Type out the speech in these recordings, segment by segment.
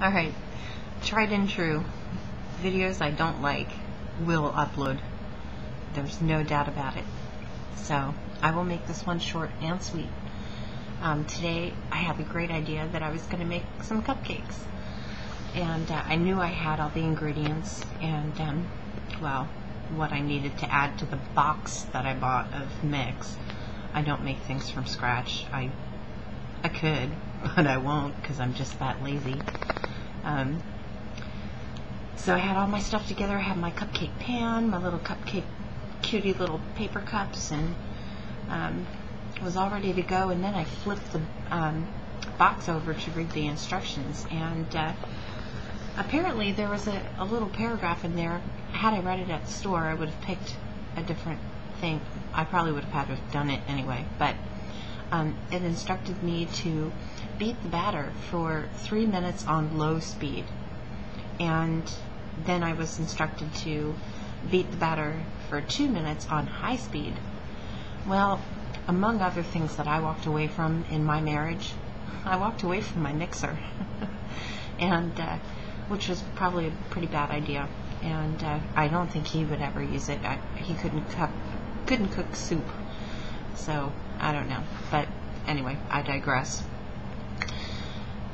Alright, tried and true. Videos I don't like will upload. There's no doubt about it. So, I will make this one short and sweet. Today, I have a great idea that I was going to make some cupcakes. And I knew I had all the ingredients and, well, what I needed to add to the box that I bought of mix. I don't make things from scratch. I could, but I won't because I'm just that lazy. So I had all my stuff together. I had my cupcake pan, my little cupcake cutie little paper cups, and was all ready to go. And then I flipped the box over to read the instructions, and apparently there was a little paragraph in there. Had I read it at the store, I would have picked a different thing. I probably would have had to have done it anyway, but it instructed me to beat the batter for 3 minutes on low speed, and then I was instructed to beat the batter for 2 minutes on high speed. Well, among other things that I walked away from in my marriage, I walked away from my mixer, and which was probably a pretty bad idea. And I don't think he would ever use it. He couldn't cook soup, so I don't know. But anyway, I digress.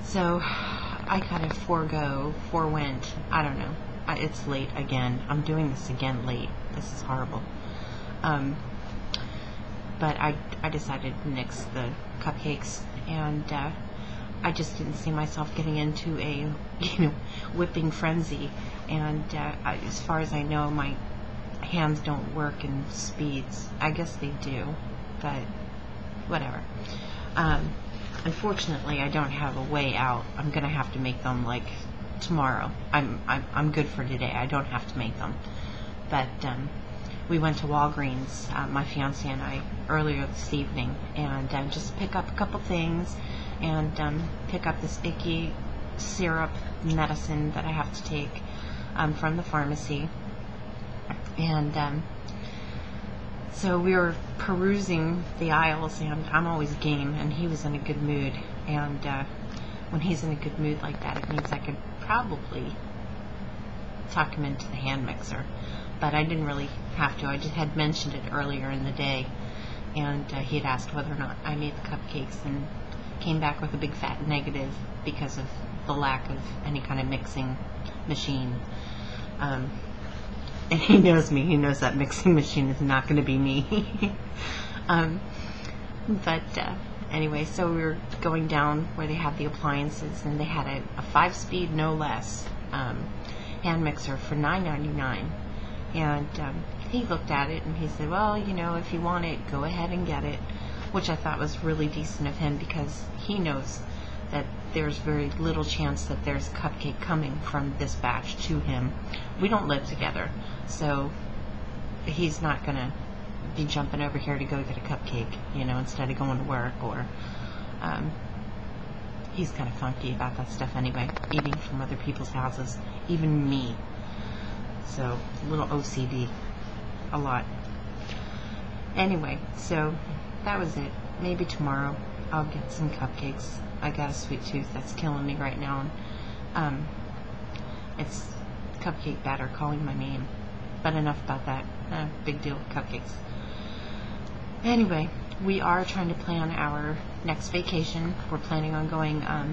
So I kind of forewent. I don't know. It's late again. I'm doing this again late. This is horrible. But I decided to mix the cupcakes, and I just didn't see myself getting into a whipping frenzy. And as far as I know, my hands don't work in speeds. I guess they do, but whatever. Unfortunately, I don't have a way out. I'm gonna have to make them like tomorrow. I'm good for today. I don't have to make them. But we went to Walgreens, my fiance and I, earlier this evening, and just pick up a couple things, and pick up this icky syrup medicine that I have to take from the pharmacy. And so we were perusing the aisles, and I'm always game, and he was in a good mood. And when he's in a good mood like that, it means I could probably talk him into the hand mixer. But I didn't really have to. I just had mentioned it earlier in the day, and he had asked whether or not I made the cupcakes, and came back with a big fat negative because of the lack of any kind of mixing machine. And he knows me. He knows that mixing machine is not going to be me. But anyway, so we were going down where they have the appliances, and they had a 5-speed, no less, hand mixer for $9.99. And he looked at it and he said, well, if you want it, go ahead and get it, which I thought was really decent of him, because he knows that there's very little chance that there's cupcake coming from this batch to him. We don't live together, so he's not going to be jumping over here to go get a cupcake, instead of going to work, or he's kind of funky about that stuff anyway, eating from other people's houses, even me. So, a little OCD, a lot. Anyway, so that was it. Maybe tomorrow I'll get some cupcakes. I got a sweet tooth that's killing me right now, and it's cupcake batter calling my name. But enough about that. Big deal with cupcakes. Anyway, we are trying to plan our next vacation. We're planning on going a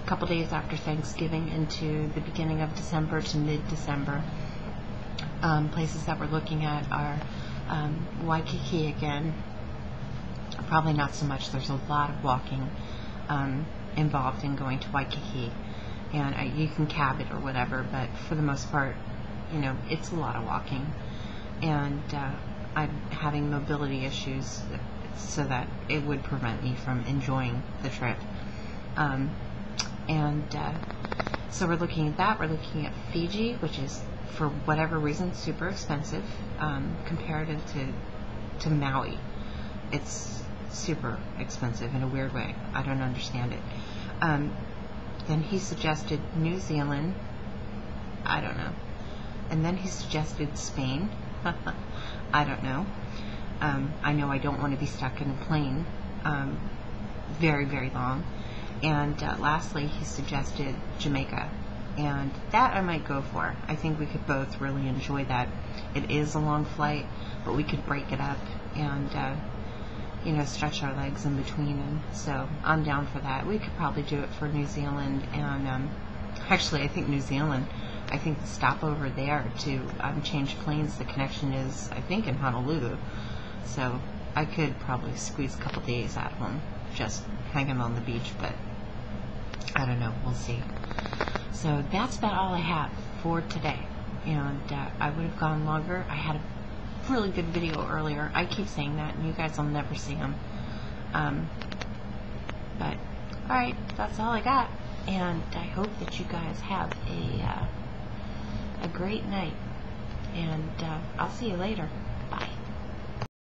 couple days after Thanksgiving into the beginning of December to mid-December. Places that we're looking at are Waikiki again. Probably not so much. There's a lot of walking involved in going to Waikiki, and you can cab it or whatever, but for the most part, it's a lot of walking, and I'm having mobility issues, so that it would prevent me from enjoying the trip. So we're looking at that. We're looking at Fiji, which is, for whatever reason, super expensive comparative to Maui. It's super expensive in a weird way. I don't understand it. Then he suggested New Zealand. I don't know. And then he suggested Spain. I don't know. I know I don't want to be stuck in a plane very, very long. And lastly, he suggested Jamaica, and that I might go for. I think we could both really enjoy that. It is a long flight, but we could break it up and stretch our legs in between, and so I'm down for that. We could probably do it for New Zealand, and actually I think New Zealand, I think the stopover there to change planes, the connection is, I think, in Honolulu, so I could probably squeeze a couple days at home just hanging on the beach, but I don't know, we'll see. So that's about all I have for today, and I would have gone longer. I had a really good video earlier. I keep saying that, and you guys will never see them. But alright, that's all I got, and I hope that you guys have a great night, and I'll see you later.